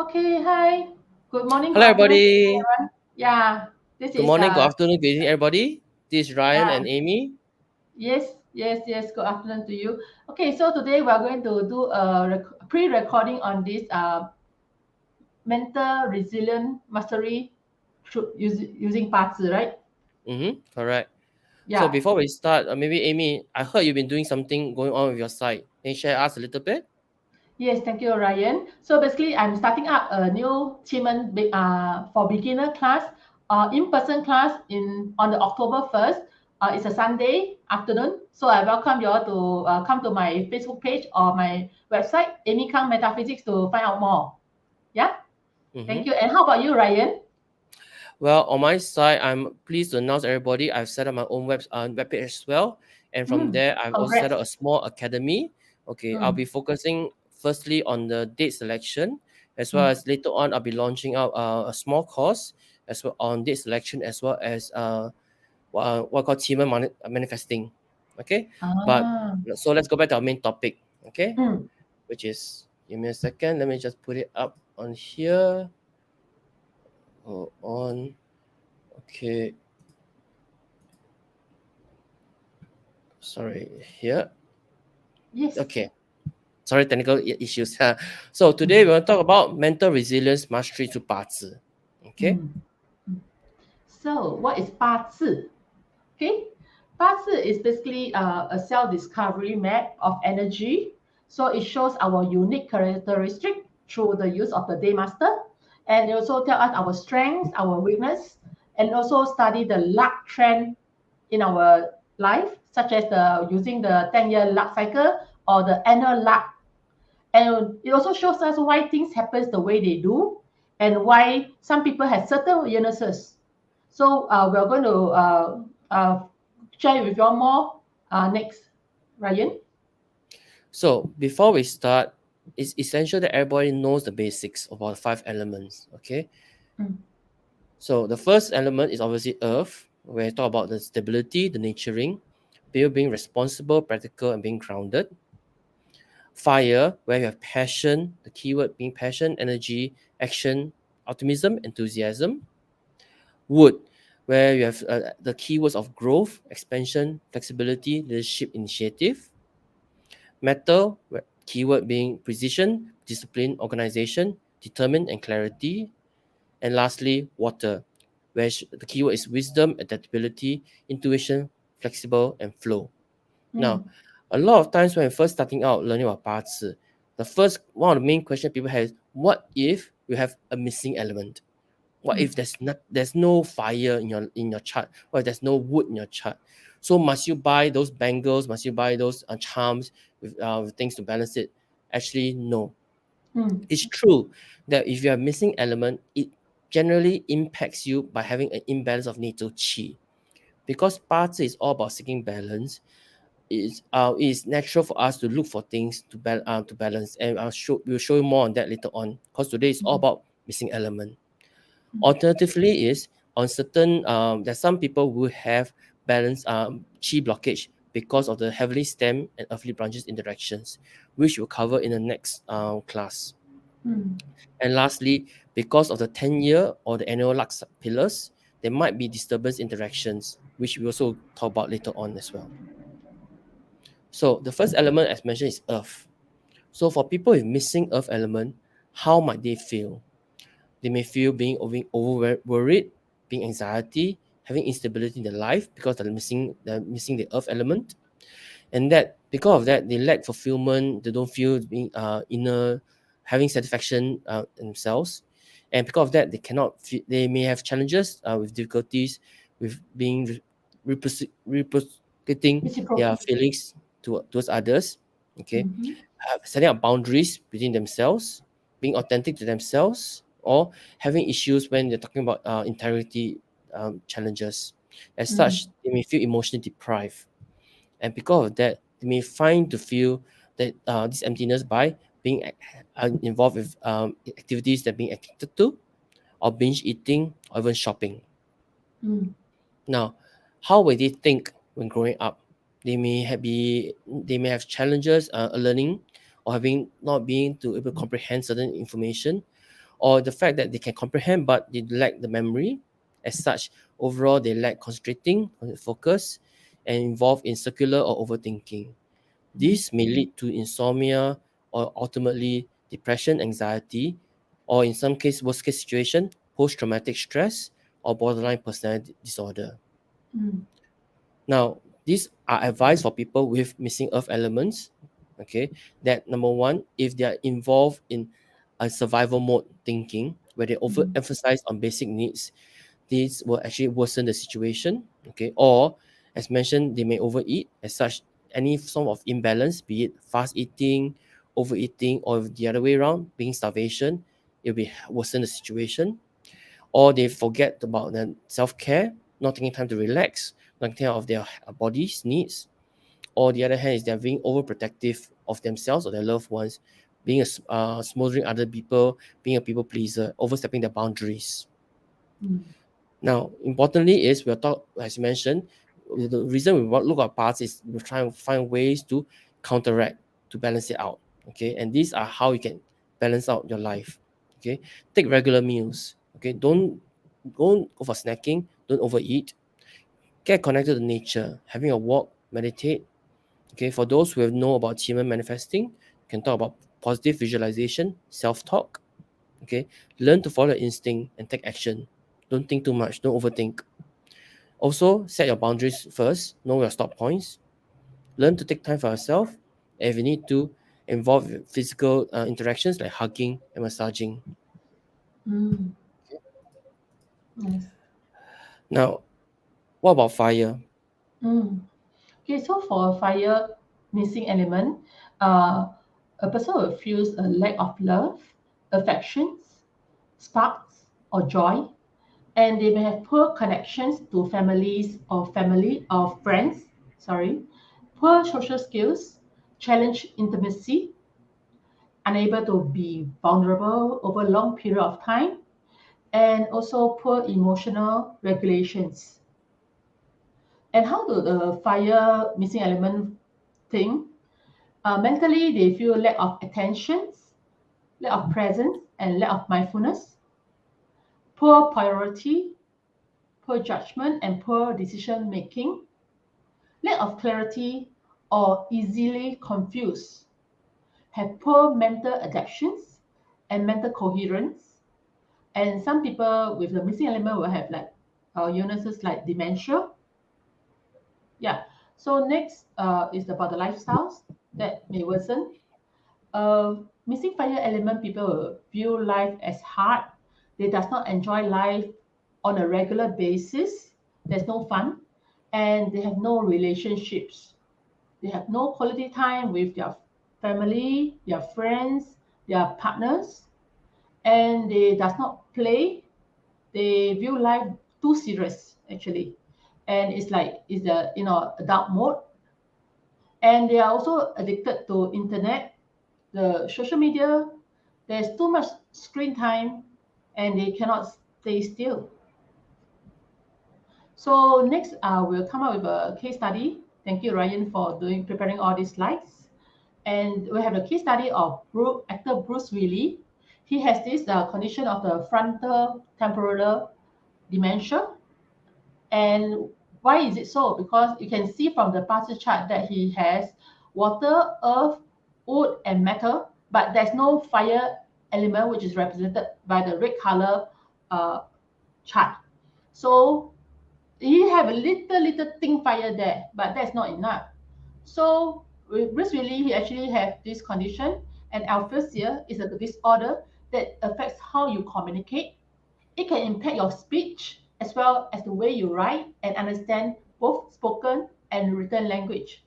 Okay, hi. Good morning, Hello, good afternoon, good evening, everybody. everyone. Yeah, this Good is morning, good afternoon, good evening, everybody. This is Ryan yeah, and Amy. yes. Good afternoon to you. Okay, so today we are going to do a pre-recording on this mental resilient mastery using 八字, right? Correct. So Yeah. before we start, maybe Amy, I heard you've been doing something going on with your site. Can you share us a little bit? Yes, thank you, Ryan. So basically, I'm starting up a new Qimen for beginner class, in-person class on the October 1st. It's a Sunday afternoon. So I welcome you all to come to my Facebook page or my website, Amy Kang Metaphysics, to find out more. Yeah, thank Mm-hmm. you. And how about you, Ryan? Well, on my side, I'm pleased to announce everybody I've set up my own webpage as well. And from there, I've also set up Congrats. a small academy. Okay, I'll Mm, be focusing firstly on the date selection, as well mm. as later on, I'll be launching out a small course as well on date selection, as well as what called Qimen manifesting. Okay, but Ah, so let's go back to our main topic. Okay, mm. which is, give me a second. Let me just put it up on here. Hold on. Okay, sorry here. Yes. Okay, sorry, technical issues. So today Mm, we're going to talk about mental resilience mastery to 八字. Okay. mm, mm. So what is 八字? Okay, Bazi is basically a self-discovery map of energy. So it shows our unique characteristic through the use of the day master, and it also tell us our strengths, our weakness, and also study the luck trend in our life, such as the using the 10-year luck cycle or the annual luck. And it also shows us why things happen the way they do, and why some people have certain illnesses. So we're going to uh, share with you all more next, Ryan. So before we start, it's essential that everybody knows the basics about the five elements. Okay. Mm, So the first element is obviously earth, where we talk about the stability, the nurturing, people being responsible, practical, and being grounded. Fire, where you have passion, the keyword being passion, energy, action, optimism, enthusiasm. Wood, where you have the keywords of growth, expansion, flexibility, leadership, initiative. Metal, keyword being precision, discipline, organization, determine, and clarity. And lastly, water, where the keyword is wisdom, adaptability, intuition, flexible, and flow. Now, mm, a lot of times when you're first starting out learning about 八字, the first one of the main questions people have is, what if you have a missing element? What mm, if there's no fire in your chart? What if there's no wood in your chart? So must you buy those bangles? Must you buy those charms with things to balance it? Actually, no. mm, It's true that if you are missing element, it generally impacts you by having an imbalance of nature qi. Because 八字 is all about seeking balance, it's natural for us to look for things to balance, and we'll show you more on that later on. Because today is all mm, about missing element. Alternatively, is on certain there's some people who have balance chi blockage because of the heavily stem and earthly branches interactions, which we'll cover in the next class. mm, And lastly, because of the 10-year or the annual lux pillars, there might be disturbance interactions, which we also talk about later on as well. So the first element, as mentioned, is earth. So for people with missing earth element, how might they feel? They may feel being worried, being anxiety, having instability in their life because they're missing the earth element, and that because of that they lack fulfillment. They don't feel being inner having satisfaction in themselves, and because of that they may have challenges with difficulties with being reciprocating their reciprocate. feelings towards others. Okay, Mm-hmm. setting up boundaries between themselves, being authentic to themselves, or having issues when they're talking about integrity challenges. As Mm, such, they may feel emotionally deprived, and because of that, they may find to feel that this emptiness by being involved with activities they're being addicted to, or binge eating, or even shopping. mm, Now, how will they think when growing up? They may have challenges learning, or having not being to able to comprehend certain information, or the fact that they can comprehend but they lack the memory. As such, overall they lack concentrating, focus, and involved in circular or overthinking. This may lead to insomnia or ultimately depression, anxiety, or in some case, worst case situation, post-traumatic stress or borderline personality disorder. Mm. Now, these are advice for people with missing earth elements. Okay, that number one, if they are involved in a survival mode thinking where they Mm. overemphasize on basic needs, this will actually worsen the situation. Okay, or as mentioned, they may overeat. As such, any form of imbalance, be it fast eating, overeating, or the other way around, being starvation, it will be worsen the situation. Or they forget about their self-care, not taking time to relax, not taking care of their body's needs. Or the other hand is they're being overprotective of themselves or their loved ones, being smothering other people, being a people pleaser, overstepping their boundaries. Mm. Now, importantly is we're talk as you mentioned, the reason we want look at parts is we're trying to find ways to counteract, to balance it out. Okay, and these are how you can balance out your life. Okay, take regular meals. Okay, don't go for snacking, don't overeat, get connected to nature, having a walk, meditate. Okay, for those who have know about Qimen manifesting, you can talk about positive visualization, self-talk. Okay, learn to follow your instinct and take action. Don't think too much, don't overthink. Also, set your boundaries first, know your stop points, learn to take time for yourself, and if you need to, involve physical interactions like hugging and massaging. Mm. Yes. Now, what about fire? Mm. Okay, so for fire missing element, uh, a person will feel a lack of love, affections, sparks, or joy, and they may have poor connections to family or friends. Sorry, poor social skills, challenge intimacy, unable to be vulnerable over a long period of time, and also poor emotional regulations. And how do the fire missing element think? Mentally, they feel lack of attention, lack of presence, and lack of mindfulness, poor priority, poor judgment, and poor decision making, lack of clarity, or easily confused, have poor mental adaptations and mental coherence. And some people with the missing element will have like illnesses like dementia. Yeah. So next is about the lifestyles that may worsen. Missing fire element people will view life as hard. They does not enjoy life on a regular basis. There's no fun, and they have no relationships. They have no quality time with their family, their friends, their partners, and they does not play. They view life too serious actually, and it's like it's the adult mode, and they are also addicted to internet, the social media. There's too much screen time, and they cannot stay still. So next, we'll come up with a case study. Thank you, Ryan, for preparing all these slides. And we have a case study of actor Bruce Willis. He has this condition of the frontal temporal dementia. And why is it so? Because you can see from the past chart that he has water, earth, wood, and metal, but there's no fire element, which is represented by the red color uh, chart. So he have a little thin fire there, but that's not enough. So with Bruce Willis, he actually have this condition, and aphasia is a disorder that affects how you communicate. It can impact your speech as well as the way you write and understand both spoken and written language.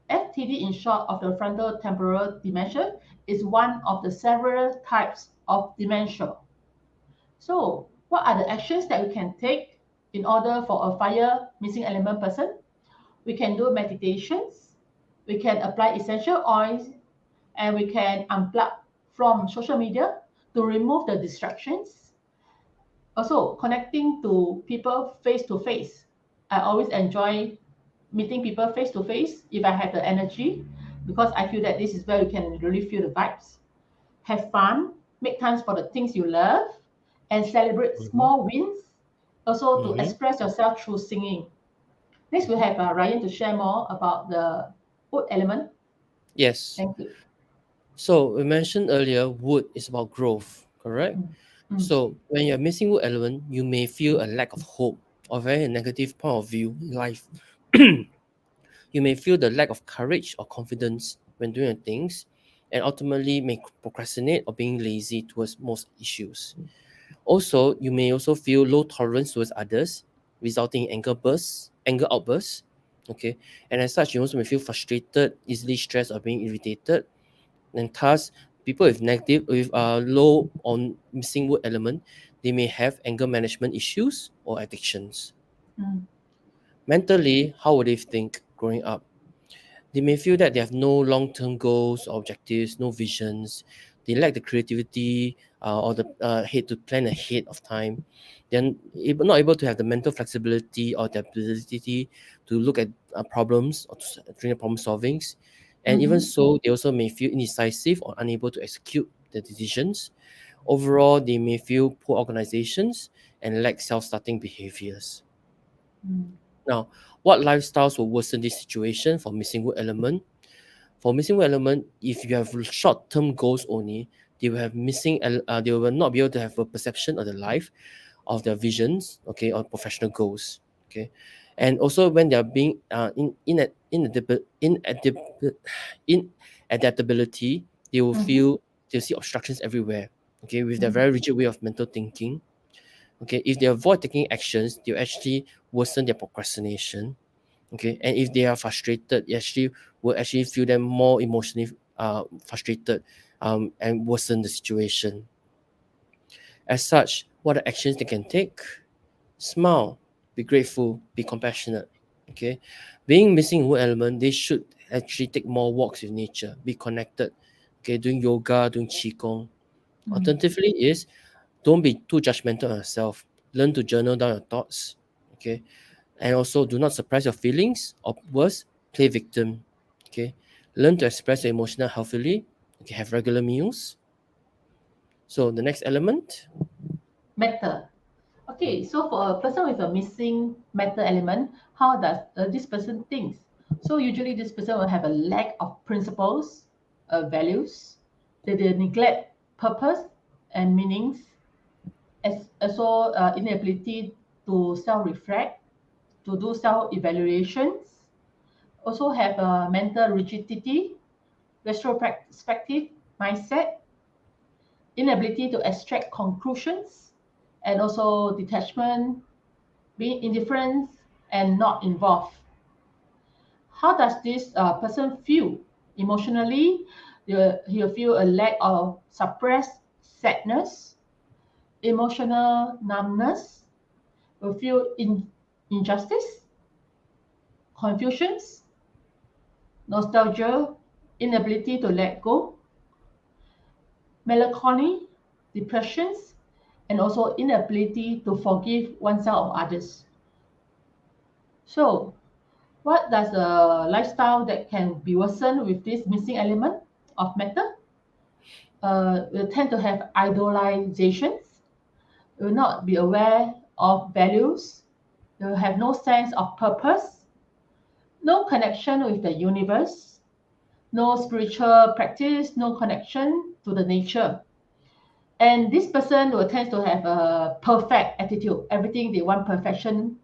FTD, in short, of the frontal temporal dementia, is one of the several types of dementia. So, what are the actions that we can take in order for a fire missing element person? We can do meditations, we can apply essential oils, and we can unplug from social media to remove the distractions. Also, connecting to people face to face. I always enjoy meeting people face to face if I have the energy, because I feel that this is where you can really feel the vibes. Have fun, make times for the things you love, and celebrate Mm-hmm. small wins. Also to Mm-hmm. express yourself through singing. Next, we have Ryan to share more about the wood element. Yes. Thank you. So we mentioned earlier, wood is about growth, correct? Mm, mm, So when you're missing wood element, you may feel a lack of hope or very negative point of view in life. You may feel the lack of courage or confidence when doing things, and ultimately may procrastinate or being lazy towards most issues. Also, you may also feel low tolerance towards others, resulting in anger outbursts. Okay, and as such, you also may feel frustrated, easily stressed, or being irritated. And thus, people with low on missing wood element, they may have anger management issues or addictions. mm, Mentally, how would they think growing up? They may feel that they have no long term goals or objectives, no visions. They lack the creativity or the head to plan ahead of time. They're not able to have the mental flexibility or the ability to look at problems or to during problem solvings. And even mhm, so, they also may feel indecisive or unable to execute their decisions. Overall, they may feel poor organizations and lack self starting behaviors. mm, Now, what lifestyles will worsen this situation for missing wood element? For missing wood element, if you have short-term goals only, they will not be able to have a perception of the life, of their visions, okay, or professional goals, okay. And also when they are being inadaptability, they will mhm, feel they'll see obstructions everywhere, okay, with their mhm, very rigid way of mental thinking. Okay, if they avoid taking actions, they'll actually worsen their procrastination. Okay, and if they are frustrated, it actually will actually feel them more emotionally frustrated, and worsen the situation. As such, what are actions they can take? Smile, be grateful, be compassionate. Okay, being missing one element, they should actually take more walks with nature, be connected. Okay, doing yoga, doing qigong. mm. Alternatively, is don't be too judgmental on yourself. Learn to journal down your thoughts. Okay, and also do not suppress your feelings, or worse, play victim. Okay, learn to express your emotional healthily. Okay, have regular meals. So the next element. Matter. Okay, Mm, so for a person with a missing matter element, how does this person thinks? So usually this person will have a lack of principles, values. They neglect purpose and meanings, as also inability to self-reflect, to do self-evaluations. Also have a mental rigidity, retrospective mindset, inability to extract conclusions, and also detachment, being indifferent and not involved. How does this person feel emotionally? He'll feel a lack of suppressed sadness, emotional numbness, will feel injustice, confusions, nostalgia, inability to let go, melancholy, depressions, and also inability to forgive oneself or others. So, what does a lifestyle that can be worsened with this missing element of matter? Will tend to have idolizations, will not be aware of values, will have no sense of purpose, no connection with the universe, no spiritual practice, no connection to the nature. And this person will tend to have a perfect attitude. Everything they want perfection.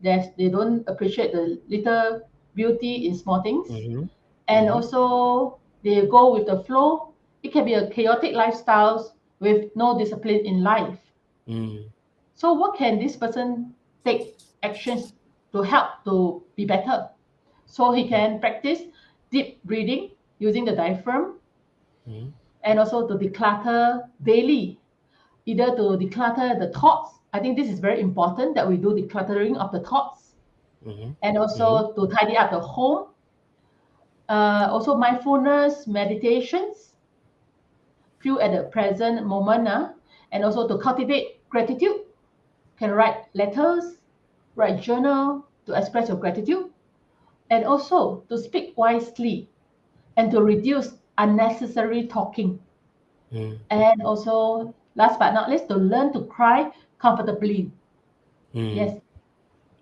They don't appreciate the little beauty in small things. mm-hmm, And mm-hmm, also they go with the flow. It can be a chaotic lifestyle with no discipline in life. mm, So what can this person take actions to help to be better? So he can practice deep breathing using the diaphragm, mm-hmm, and also to declutter daily, either to declutter the thoughts. I think this is very important that we do decluttering of the thoughts, mm-hmm, and mm-hmm, also to tidy up the home. Also mindfulness meditations, feel at the present moment, and also to cultivate gratitude. Can write letters, write journal to express your gratitude, and also to speak wisely and to reduce unnecessary talking. Mm. And also, last but not least, to learn to cry comfortably. Mm. Yes.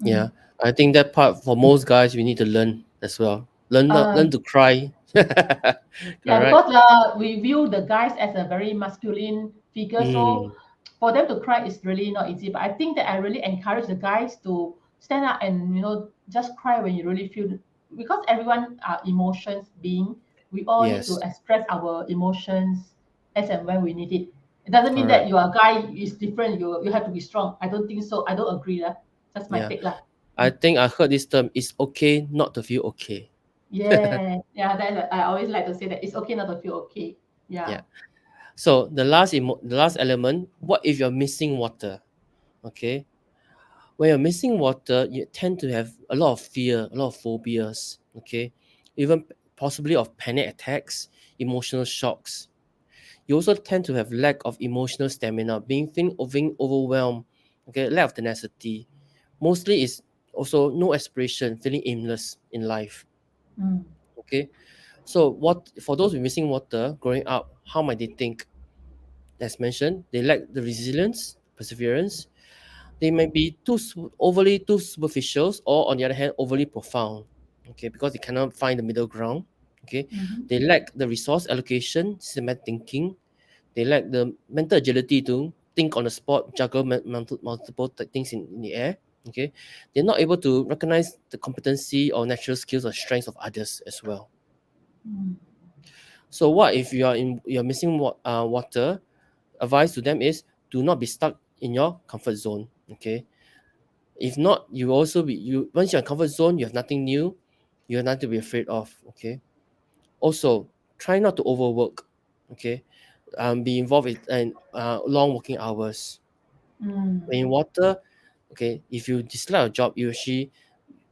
Yeah, Mm. I think that part for most guys we need to learn as well. Learn to cry. Yeah, Correct. because we view the guys as a very masculine figure, so Mm. for them to cry is really not easy. But I think that I really encourage the guys to stand up and just cry when you really feel, because everyone are emotions being. We all need to Yes. express our emotions as and when we need it. It doesn't mean that Correct. you are a guy is different. You have to be strong. I don't think so. I don't agree lah. That's my Yeah. take lah. I think I heard this term. It's okay not to feel okay. Yeah, yeah. I always like to say that it's okay not to feel okay. Yeah. Yeah. So the last element. What if you're missing water? Okay. When you're missing water, you tend to have a lot of fear, a lot of phobias. Okay. Even possibly of panic attacks, emotional shocks. You also tend to have lack of emotional stamina, being overwhelmed, okay, lack of tenacity. Mostly is also no aspiration, feeling aimless in life. Mm, Okay. So what for those with missing water growing up, how might they think? As mentioned, they lack the resilience, perseverance. They may be overly too superficial, or on the other hand, overly profound. Okay, because they cannot find the middle ground. Okay, mhm, they lack the resource allocation, systematic thinking. They lack the mental agility to think on the spot, juggle multiple things in the air. Okay, they're not able to recognize the competency or natural skills or strengths of others as well. mm, So what if you're missing water? Advice to them is do not be stuck in your comfort zone. Okay, if not, you will also be you once you're in comfort zone, you have nothing new, you have nothing to be afraid of. Okay. Also, try not to overwork. Okay, be involved in long working hours. mm, When in water, okay, if you dislike a job, you actually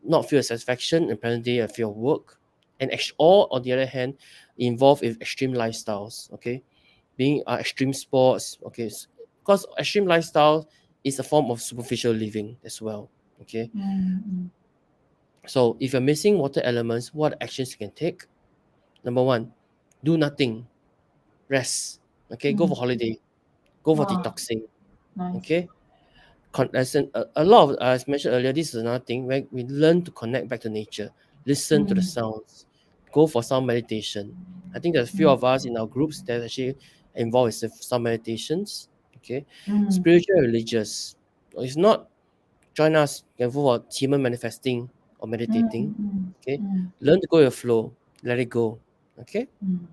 not feel satisfaction and presently a feel of work, and or on the other hand, involved in extreme lifestyles. Okay, being extreme sports. Okay, because extreme lifestyle is a form of superficial living as well. Okay, mm, so if you're missing water elements, what actions you can take? Number one, do nothing, rest. Okay, go mm. for holiday, go for Wow, detoxing. nice. Okay, as a lot of as mentioned earlier, this is another thing where we learn to connect back to nature, listen to the Mm, sounds, go for some meditation. I think there's a few mm, of us in our groups that actually involved in some meditations. Okay, mm, spiritual and religious. If not, join us. You can go for Qimen manifesting or mm, meditating. mm, Okay, mm, learn to go with the flow, let it go. Okay. mm,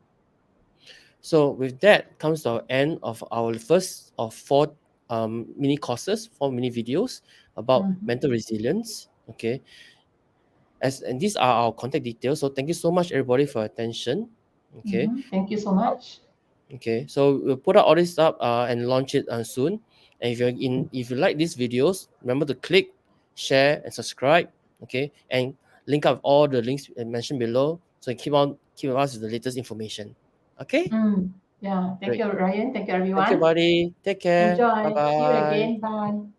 So with that comes to our end of our first of four mini courses, four mini videos about mm, mental resilience. Okay, as and these are our contact details. So thank you so much everybody for your attention. Okay, mhm. Thank you so Uh, much. okay. So we'll put out all this up and launch it soon. And if you like these videos, remember to click, share, and subscribe. Okay, and link up all the links mentioned below. So you keep us with the latest information. Okay, Mm. Yeah, thank great. you, Ryan. Thank you, Thank you, everyone. buddy. Take care. Bye Enjoy. See you bye. again. Bye.